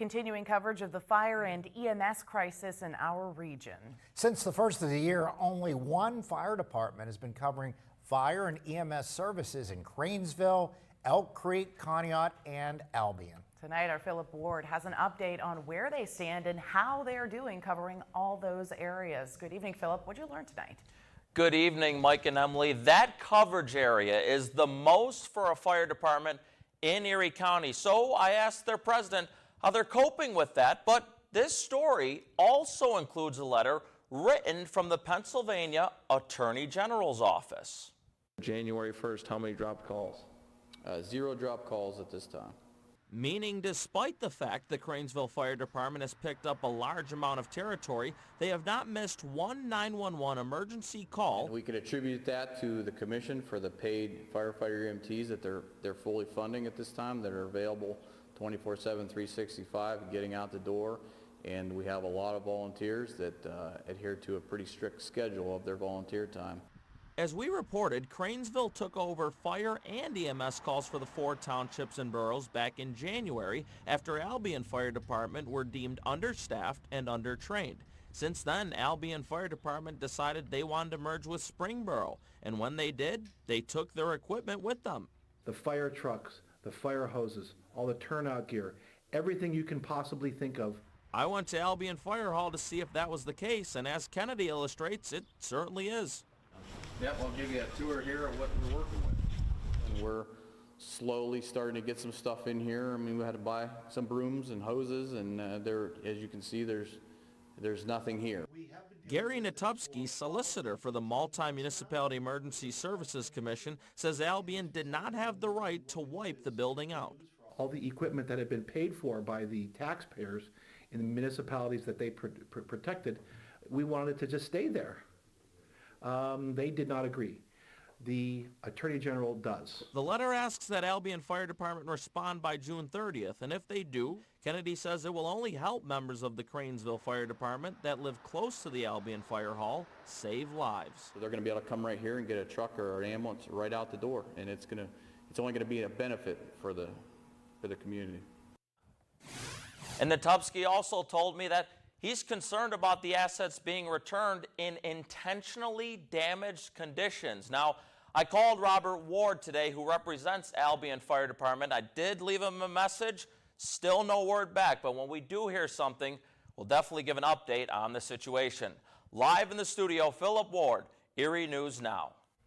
Continuing coverage of the fire and EMS crisis in our region. Since the first of the year, only one fire department has been covering fire and EMS services in Cranesville, Elk Creek, Conneaut, and Albion. Tonight, our Philip Ward has an update on where they stand and how they're doing covering all those areas. Good evening, Philip. What did you learn tonight? Good evening, Mike and Emily. That coverage area is the most for a fire department in Erie County. So I asked their president how they're coping with that. But this story also includes a letter written from the Pennsylvania Attorney General's office. January 1st, how many dropped calls? 0 drop calls at this time. Meaning, despite the fact the Cranesville Fire Department has picked up a large amount of territory, they have not missed one 911 emergency call. And we could attribute that to the commission for the paid firefighter EMTs that they're fully funding at this time, that are available 24/7, 365, getting out the door. And we have a lot of volunteers that adhere to a pretty strict schedule of their volunteer time. As we reported, Cranesville took over fire and EMS calls for the 4 townships and boroughs back in January after Albion Fire Department were deemed understaffed and undertrained. Since then, Albion Fire Department decided they wanted to merge with Springboro, and when they did, they took their equipment with them. The fire trucks, the fire hoses, all the turnout gear, everything you can possibly think of. I went to Albion Fire Hall to see if that was the case, and as Kennedy illustrates, it certainly is. Yep, I'll give you a tour here of what we're working with. And we're slowly starting to get some stuff in here. I mean, we had to buy some brooms and hoses, and there, as you can see, there's nothing here. Gary Natupsky, solicitor for the Multi-Municipality Emergency Services Commission, says Albion did not have the right to wipe the building out. All the equipment that had been paid for by the taxpayers in the municipalities that they protected, we wanted it to just stay there. They did not agree. The Attorney General does. The letter asks that Albion Fire Department respond by June 30th, and if they do, Kennedy says it will only help members of the Cranesville Fire Department that live close to the Albion Fire Hall save lives. So they're going to be able to come right here and get a truck or an ambulance right out the door, and it's only going to be a benefit for the community. And Natupsky also told me that he's concerned about the assets being returned in intentionally damaged conditions. Now, I called Robert Ward today, who represents Albion Fire Department. I did leave him a message, still no word back, but when we do hear something, we'll definitely give an update on the situation. Live in the studio, Philip Ward, Erie News Now.